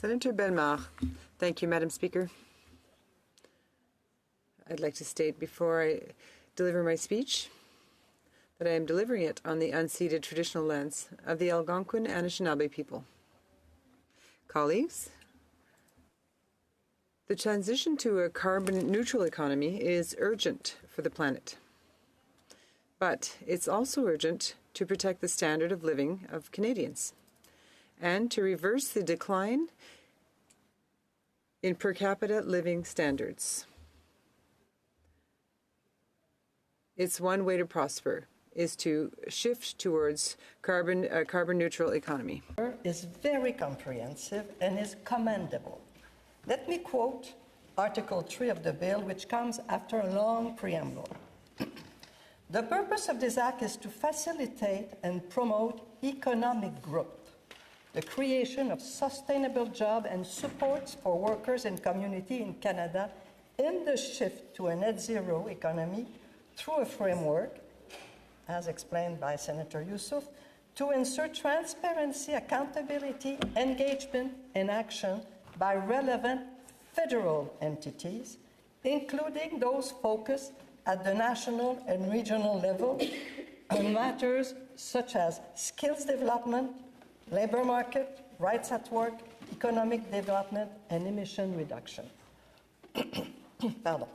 Senator Bellemare. Thank you, Madam Speaker. I'd like to state before I deliver my speech that I am delivering it on the unceded traditional lands of the Algonquin and Anishinaabe people. Colleagues, the transition to a carbon-neutral economy is urgent for the planet. But it's also urgent to protect the standard of living of Canadians and to reverse the decline in per capita living standards. It's one way to prosper, is to shift towards a carbon-neutral economy. Is very comprehensive and is commendable. Let me quote Article 3 of the bill, which comes after a long preamble. The purpose of this act is to facilitate and promote economic growth, the creation of sustainable jobs and supports for workers and community in Canada in the shift to a net zero economy through a framework, as explained by Senator Youssouf, to ensure transparency, accountability, engagement, and action by relevant federal entities, including those focused at the national and regional level on matters such as skills development, labor market, rights at work, economic development, and emission reduction. Pardon.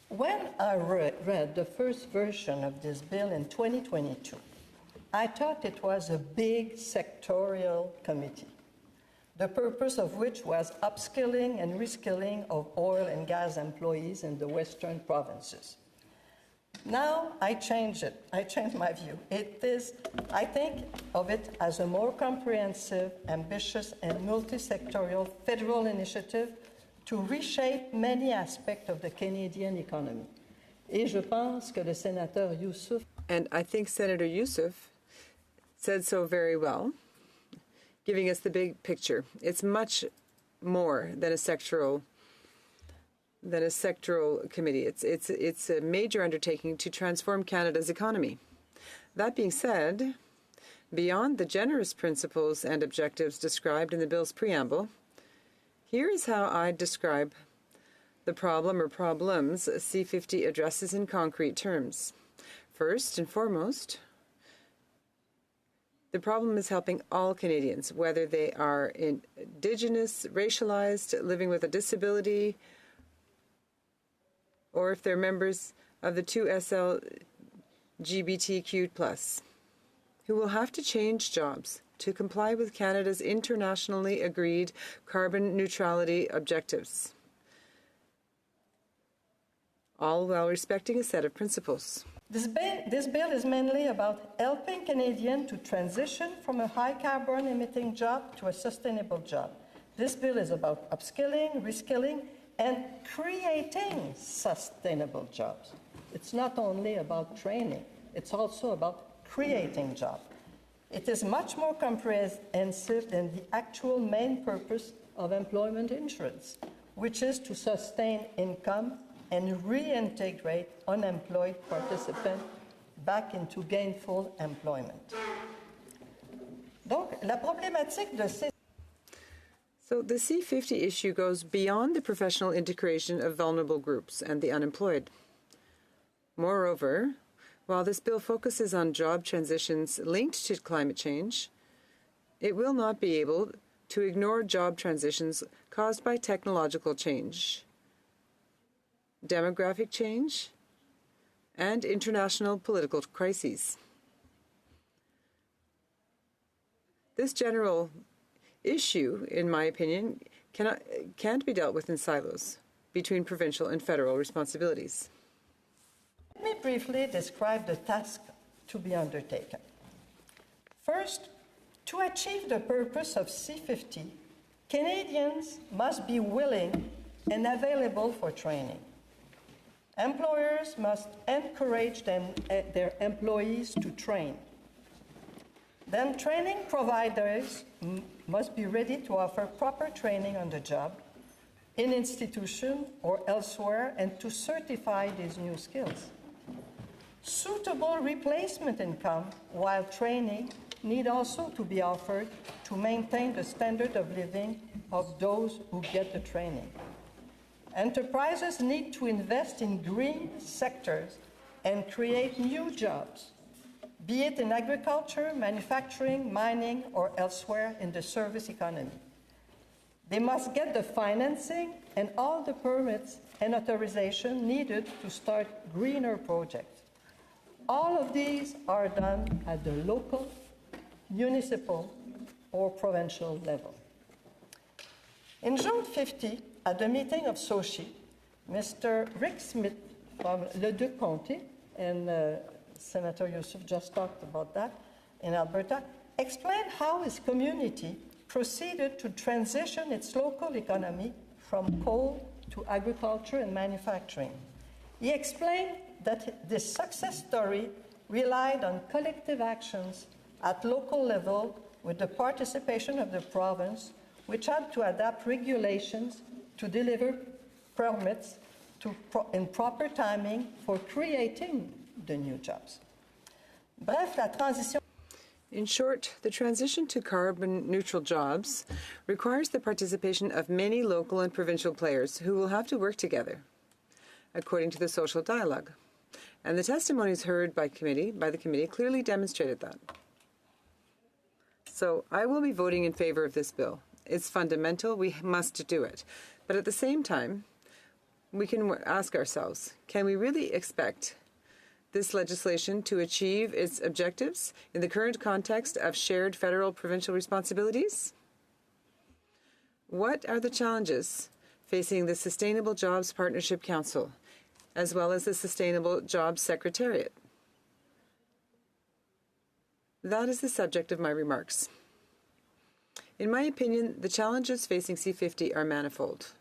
When I read the first version of this bill in 2022, I thought it was a big sectorial committee, the purpose of which was upskilling and reskilling of oil and gas employees in the western provinces. Now I changed it. I changed my view. I think of it as a more comprehensive, ambitious, and multi-sectorial federal initiative to reshape many aspects of the Canadian economy. Et je pense que le sénateur Youssouf... And I think Senator Youssouf said so very well, giving us the big picture. It's much more than a sectoral committee. It's a major undertaking to transform Canada's economy. That being said, beyond the generous principles and objectives described in the bill's preamble, here is how I describe the problem or problems C-50 addresses in concrete terms. First and foremost, the problem is helping all Canadians, whether they are Indigenous, racialized, living with a disability, or if they're members of the 2SL LGBTQ+, who will have to change jobs to comply with Canada's internationally agreed carbon neutrality objectives, all while respecting a set of principles. This bill is mainly about helping Canadians to transition from a high carbon emitting job to a sustainable job. This bill is about upskilling, reskilling, and creating sustainable jobs. It's not only about training, it's also about creating jobs. It is much more comprehensive than the actual main purpose of employment insurance, which is to sustain income and reintegrate unemployed participants back into gainful employment. Donc, la problématique de ces... So the C-50 issue goes beyond the professional integration of vulnerable groups and the unemployed. Moreover, while this bill focuses on job transitions linked to climate change, it will not be able to ignore job transitions caused by technological change, demographic change, and international political crises. This general issue, in my opinion, can't be dealt with in silos between provincial and federal responsibilities. Let me briefly describe the task to be undertaken. First, to achieve the purpose of C-50, Canadians must be willing and available for training. Employers must encourage their employees to train. Then training providers must be ready to offer proper training on the job, in institution or elsewhere, and to certify these new skills. Suitable replacement income while training need also to be offered to maintain the standard of living of those who get the training. Enterprises need to invest in green sectors and create new jobs, be it in agriculture, manufacturing, mining, or elsewhere in the service economy. They must get the financing and all the permits and authorization needed to start greener projects. All of these are done at the local, municipal, or provincial level. In June 50, at the meeting of Sochi, Mr. Rick Smith from Leduc-Comté, and Senator Youssef just talked about that in Alberta, explained how his community proceeded to transition its local economy from coal to agriculture and manufacturing. He explained that this success story relied on collective actions at local level with the participation of the province, which had to adapt regulations to deliver permits in proper timing for creating the new jobs. Bref, la transition. In short, the transition to carbon-neutral jobs requires the participation of many local and provincial players who will have to work together, according to the social dialogue. And the testimonies heard by the committee clearly demonstrated that. So I will be voting in favor of this bill. It's fundamental. We must do it. But at the same time, we can ask ourselves, can we really expect this legislation to achieve its objectives in the current context of shared federal-provincial responsibilities? What are the challenges facing the Sustainable Jobs Partnership Council, as well as the Sustainable Jobs Secretariat? That is the subject of my remarks. In my opinion, the challenges facing C-50 are manifold.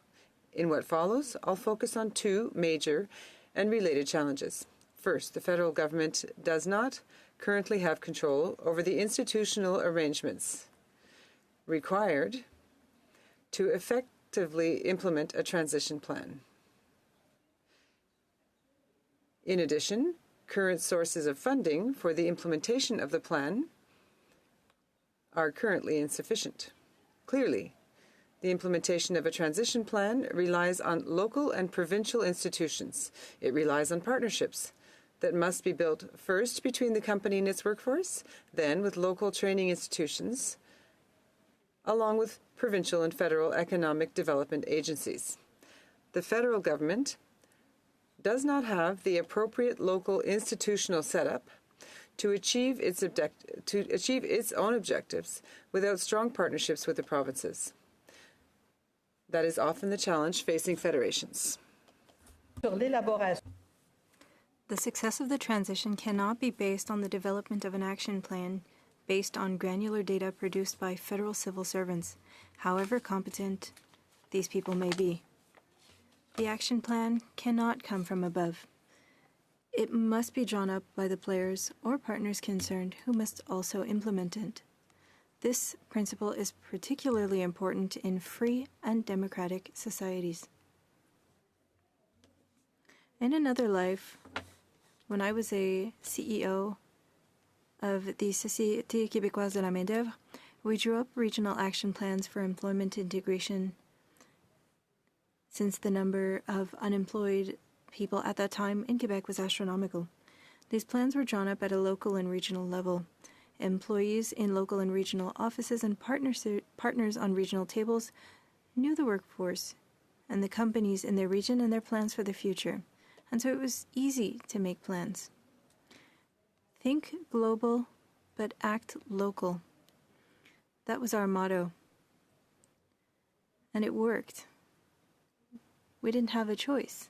In what follows, I'll focus on two major and related challenges. First, the federal government does not currently have control over the institutional arrangements required to effectively implement a transition plan. In addition, current sources of funding for the implementation of the plan are currently insufficient. Clearly, the implementation of a transition plan relies on local and provincial institutions. It relies on partnerships that must be built first between the company and its workforce, then with local training institutions, along with provincial and federal economic development agencies. The federal government does not have the appropriate local institutional setup to achieve its own objectives without strong partnerships with the provinces. That is often the challenge facing federations. The success of the transition cannot be based on the development of an action plan based on granular data produced by federal civil servants, however competent these people may be. The action plan cannot come from above. It must be drawn up by the players or partners concerned who must also implement it. This principle is particularly important in free and democratic societies. In another life, when I was a CEO of the Société Québécoise de la Main-d'œuvre, we drew up regional action plans for employment integration, since the number of unemployed people at that time in Quebec was astronomical. These plans were drawn up at a local and regional level. Employees in local and regional offices and partners on regional tables knew the workforce and the companies in their region and their plans for the future. And so it was easy to make plans. Think global, but act local. That was our motto. And it worked. We didn't have a choice.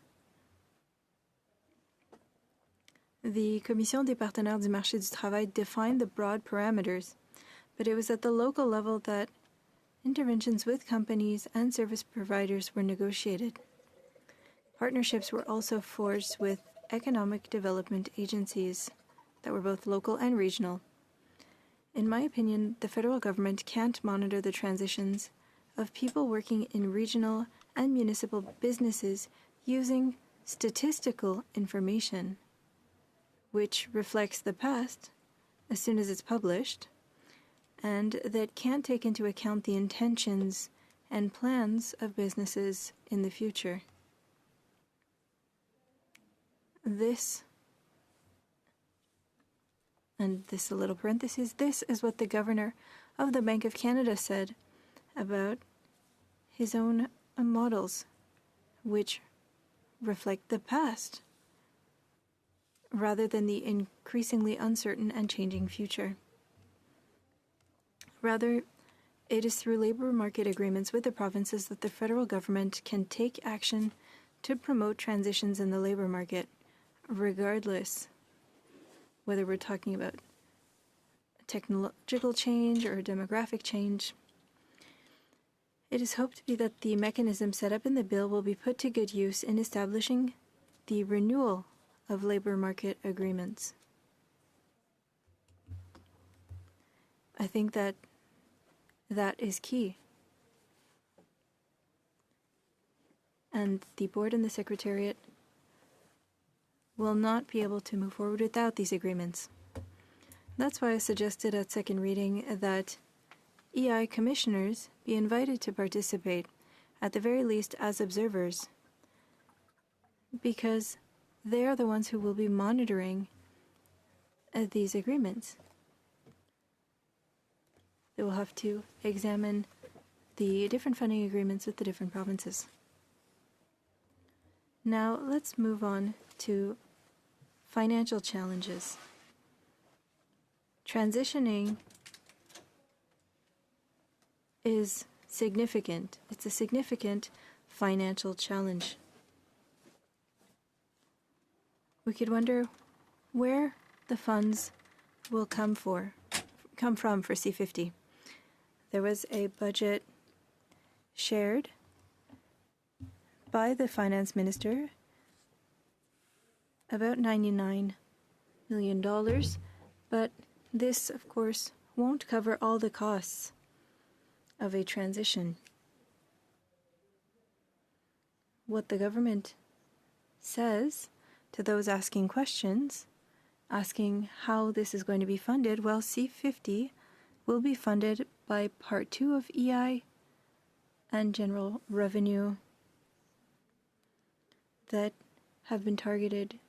The Commission des partenaires du marché du travail defined the broad parameters, but it was at the local level that interventions with companies and service providers were negotiated. Partnerships were also forged with economic development agencies that were both local and regional. In my opinion, the federal government can't monitor the transitions of people working in regional and municipal businesses using statistical information, which reflects the past as soon as it's published, and that can't take into account the intentions and plans of businesses in the future. This, and this a little parenthesis, this is what the governor of the Bank of Canada said about his own models, which reflect the past rather than the increasingly uncertain and changing future. Rather, it is through labor market agreements with the provinces that the federal government can take action to promote transitions in the labor market, regardless whether we're talking about technological change or demographic change. It is hoped to be that the mechanism set up in the bill will be put to good use in establishing the renewal of labor market agreements. I think that is key. And the board and the secretariat will not be able to move forward without these agreements. That's why I suggested at second reading that EI commissioners be invited to participate, at the very least as observers, because they are the ones who will be monitoring these agreements. They will have to examine the different funding agreements with the different provinces. Now let's move on to financial challenges. Transitioning is significant. It's a significant financial challenge. We could wonder where the funds will come from for C-50. There was a budget shared by the finance minister, about $99 million, but this, of course, won't cover all the costs of a transition. What the government says to those asking questions, asking how this is going to be funded, well, C-50 will be funded by Part 2 of EI and general revenue that have been targeted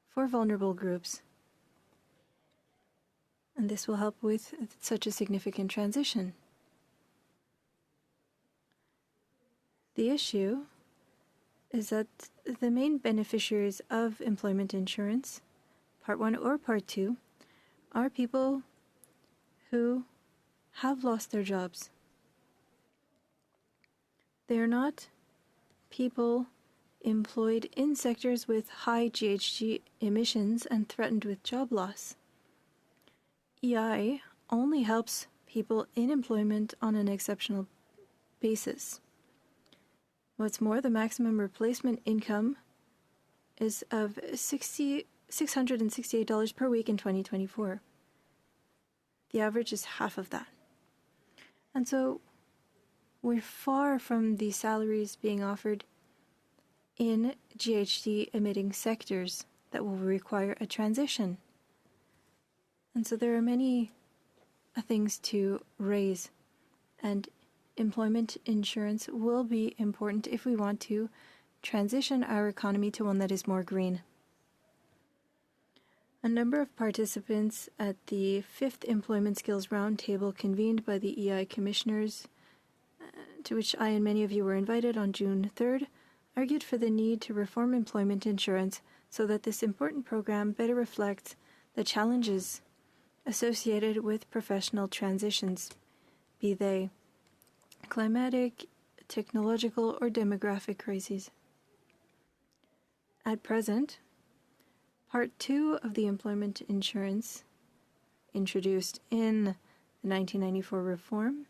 for vulnerable groups. And this will help with such a significant transition. The issue is that the main beneficiaries of employment insurance, Part 1 or Part 2, are people who have lost their jobs. They are not people employed in sectors with high GHG emissions and threatened with job loss. EI only helps people in employment on an exceptional basis. What's more, the maximum replacement income is of $668 per week in 2024. The average is half of that. And so we're far from the salaries being offered in GHG emitting sectors that will require a transition. And so there are many things to raise, and employment insurance will be important if we want to transition our economy to one that is more green. A number of participants at the 5th Employment Skills Roundtable convened by the EI commissioners, to which I and many of you were invited on June 3rd, argued for the need to reform employment insurance so that this important program better reflects the challenges associated with professional transitions, be they climatic, technological, or demographic crises. At present, Part 2 of the employment insurance, introduced in the 1994 reform,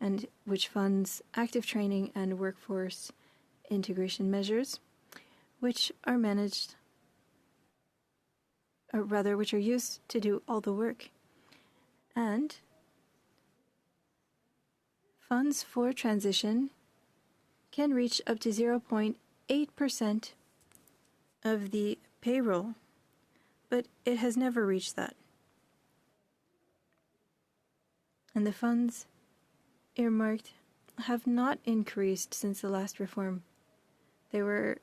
and which funds active training and workforce integration measures, which are managed, or rather, which are used to do all the work. And funds for transition can reach up to 0.8% of the payroll, but it has never reached that. And the funds earmarked have not increased since the last reform. They were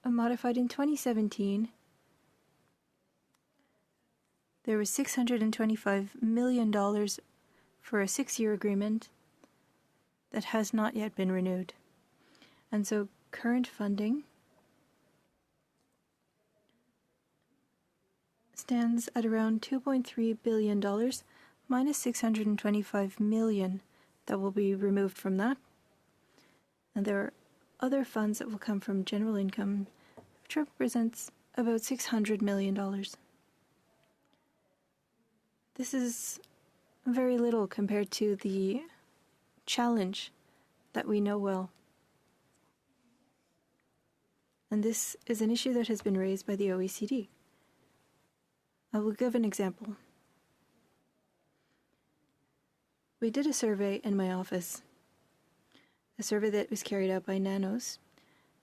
modified in 2017. There was $625 million for a 6-year agreement that has not yet been renewed. And so current funding stands at around $2.3 billion minus $625 million that will be removed from that. And there are other funds that will come from general income, which represents about $600 million. This is very little compared to the challenge that we know well. And this is an issue that has been raised by the OECD. I will give an example. We did a survey in my office, a survey that was carried out by Nanos,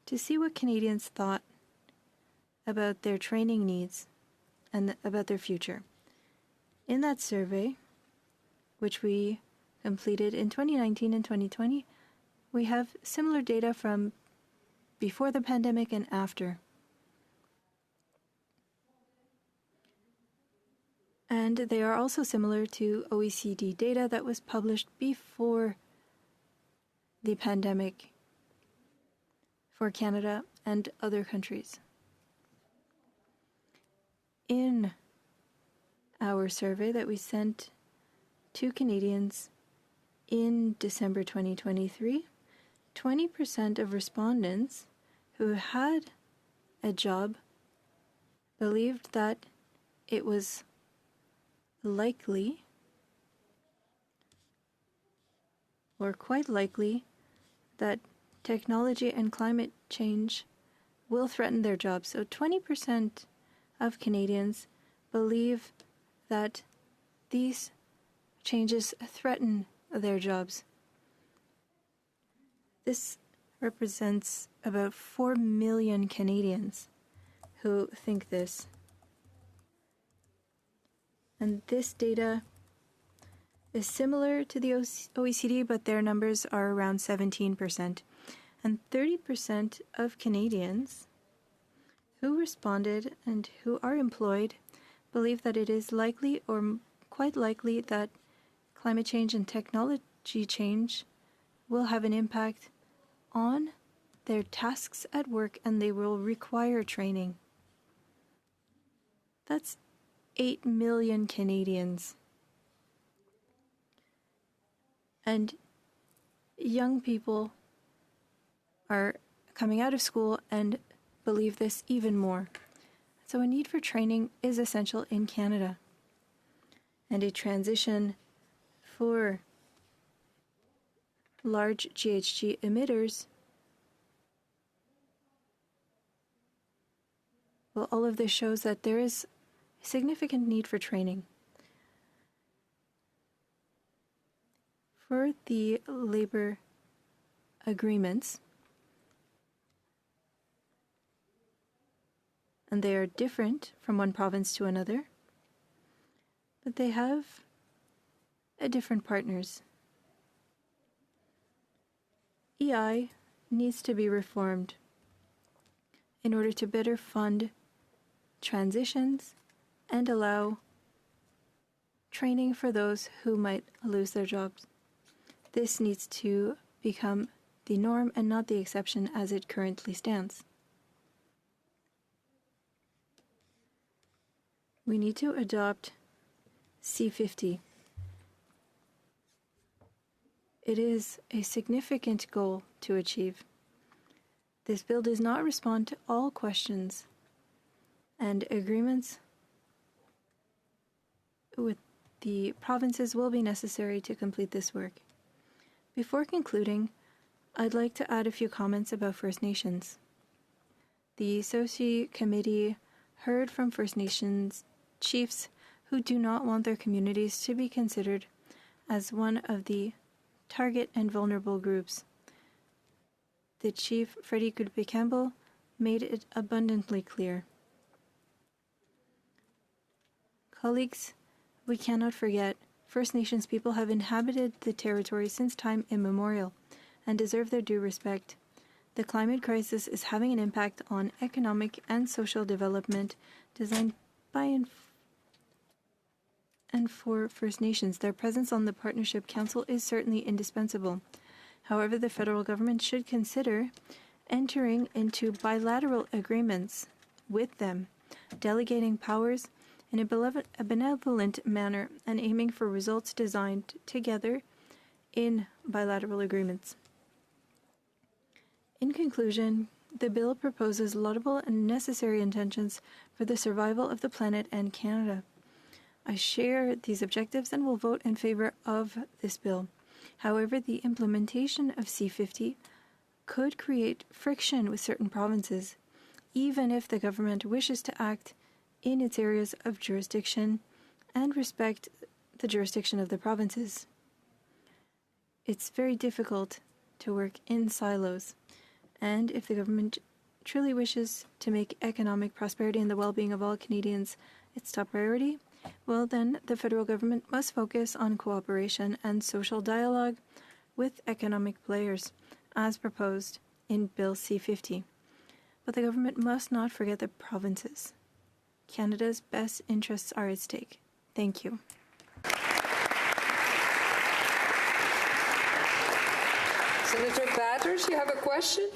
to see what Canadians thought about their training needs and about their future. In that survey, which we completed in 2019 and 2020, we have similar data from before the pandemic and after. And they are also similar to OECD data that was published before the pandemic for Canada and other countries. In our survey that we sent to Canadians in December 2023, 20% of respondents who had a job believed that it was likely or quite likely that technology and climate change will threaten their jobs. So 20% of Canadians believe that these changes threaten their jobs. This represents about 4 million Canadians who think this. And this data is similar to the OECD, but their numbers are around 17%. And 30% of Canadians who responded and who are employed believe that it is likely or quite likely that climate change and technology change will have an impact on their tasks at work and they will require training. That's 8 million Canadians. And young people are coming out of school and believe this even more. So a need for training is essential in Canada. And a transition for large GHG emitters, well, all of this shows that there is a significant need for training. For the labor agreements, and they are different from one province to another, but they have different partners. EI needs to be reformed in order to better fund transitions and allow training for those who might lose their jobs. This needs to become the norm and not the exception as it currently stands. We need to adopt C-50. It is a significant goal to achieve. This bill does not respond to all questions, and agreements with the provinces will be necessary to complete this work. Before concluding, I'd like to add a few comments about First Nations. The SOCI committee heard from First Nations chiefs who do not want their communities to be considered as one of the target and vulnerable groups. The chief, Freddie Goodby Campbell, made it abundantly clear. Colleagues, we cannot forget First Nations people have inhabited the territory since time immemorial and deserve their due respect. The climate crisis is having an impact on economic and social development designed by and for First Nations. Their presence on the Partnership Council is certainly indispensable. However, the federal government should consider entering into bilateral agreements with them, delegating powers in a benevolent manner and aiming for results designed together in bilateral agreements. In conclusion, the bill proposes laudable and necessary intentions for the survival of the planet and Canada. I share these objectives and will vote in favor of this bill. However, the implementation of C-50 could create friction with certain provinces, even if the government wishes to act in its areas of jurisdiction and respect the jurisdiction of the provinces. It's very difficult to work in silos, and if the government truly wishes to make economic prosperity and the well-being of all Canadians its top priority, well then the federal government must focus on cooperation and social dialogue with economic players, as proposed in Bill C-50. But the government must not forget the provinces. Canada's best interests are at stake. Thank you. Senator Batters, you have a question?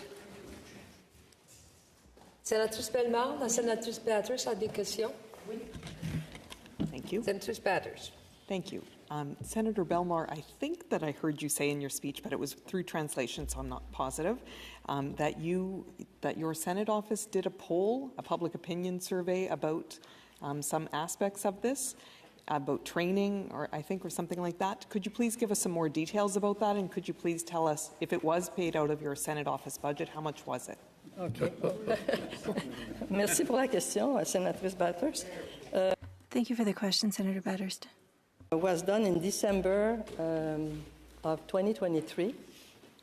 Sénatrice Bellemare, la sénatrice Batters a des questions. Thank you. Senatrice Batters. Thank you. Senator Bellemare, I think that I heard you say in your speech, but it was through translation, so I'm not positive, that your Senate office did a poll, a public opinion survey about some aspects of this, about training, or something like that. Could you please give us some more details about that, and could you please tell us if it was paid out of your Senate office budget, how much was it? Okay. Merci pour la question, Sénatrice Batters. Thank you for the question, Senator Bathurst. It was done in December of 2023,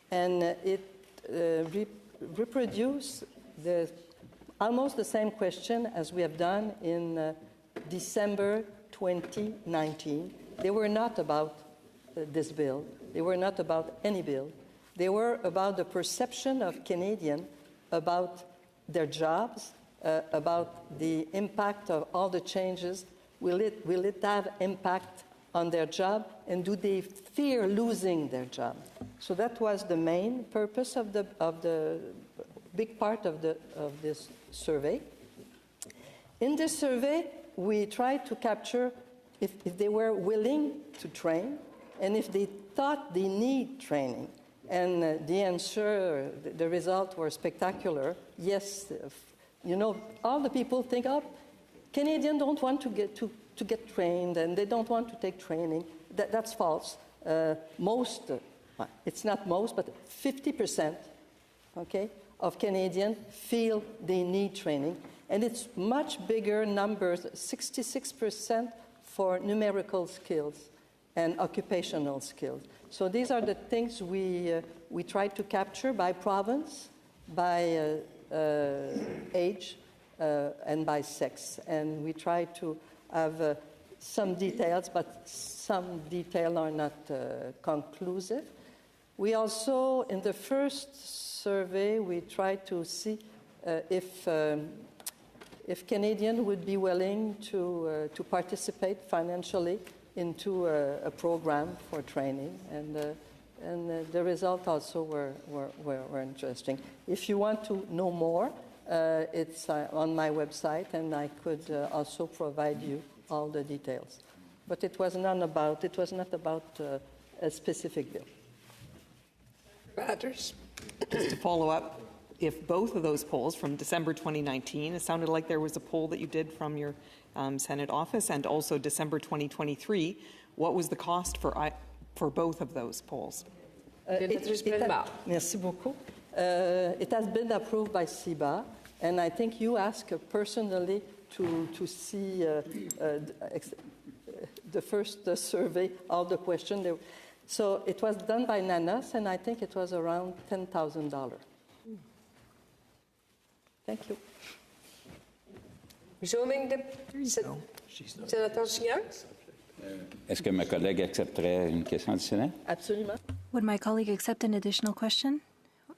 and it reproduced almost the same question as we have done in December 2019. They were not about this bill. They were not about any bill. They were about the perception of Canadians about their jobs, about the impact of all the changes. Will it have impact on their job, and do they fear losing their job? So that was the main purpose of the big part of this survey. In this survey, we tried to capture if they were willing to train and if they thought they need training. And the answer, the results were spectacular. Yes, all the people think, Canadians don't want to get trained, and they don't want to take training. That's false. It's not most, but 50%, of Canadians feel they need training. And it's much bigger numbers, 66% for numerical skills and occupational skills. So these are the things we try to capture by province, by age, and by sex. And we try to have some details, but some details are not conclusive. We also, in the first survey, we tried to see if Canadians would be willing to participate financially into a program for training, and the results also were interesting. If you want to know more, it's on my website, and I could also provide you all the details. But it was not about a specific bill. Batters. Just to follow up, if both of those polls from December 2019, it sounded like there was a poll that you did from your Senate office, and also December 2023, what was the cost for both of those polls? Merci beaucoup. It has been approved by CIBA, and I think you asked personally to see the first survey, all the questions. So it was done by NANAS, and I think it was around $10,000. Thank you. Resuming the Senator Signac. Est-ce que ma collègue accepterait une question additionnelle? Absolument. Would my colleague accept an additional question?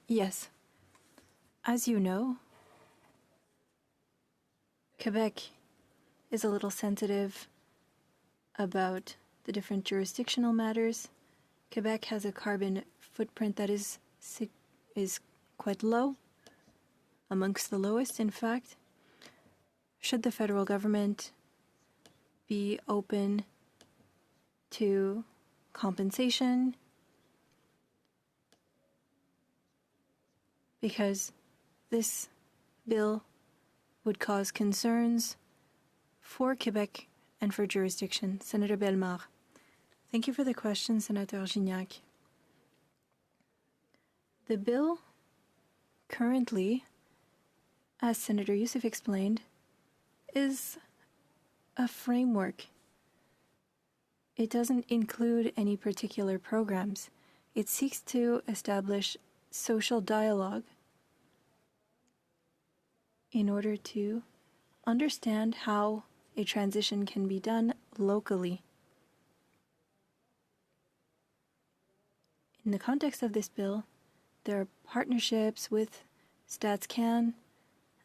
Yes. As you know, Quebec is a little sensitive about the different jurisdictional matters. Quebec has a carbon footprint that is quite low, amongst the lowest, in fact. Should the federal government be open to compensation? Because this bill would cause concerns for Quebec and for jurisdiction. Senator Bellemare. Thank you for the question, Senator Gignac. The bill currently, as Senator Youssef explained, is a framework. It doesn't include any particular programs. It seeks to establish social dialogue in order to understand how a transition can be done locally. In the context of this bill, there are partnerships with StatsCan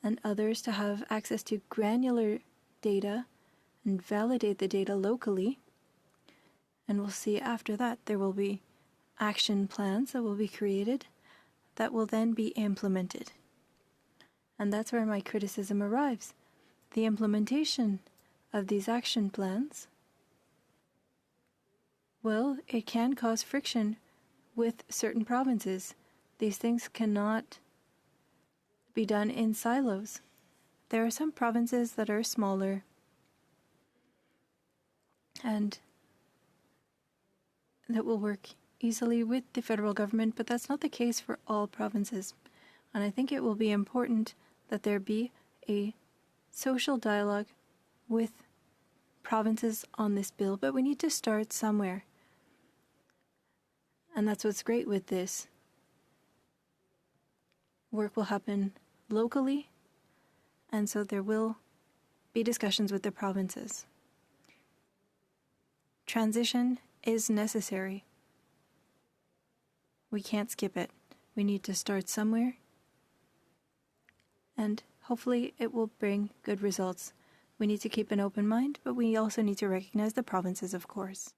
and others to have access to granular data and validate the data locally. And we'll see after that there will be action plans that will be created that will then be implemented. And that's where my criticism arrives. The implementation of these action plans, well, it can cause friction with certain provinces. These things cannot be done in silos. There are some provinces that are smaller and that will work easily with the federal government, but that's not the case for all provinces. And I think it will be important that there be a social dialogue with provinces on this bill, but we need to start somewhere. And that's what's great with this. Work will happen locally, and so there will be discussions with the provinces. Transition is necessary. We can't skip it. We need to start somewhere, and hopefully it will bring good results. We need to keep an open mind, but we also need to recognize the provinces, of course.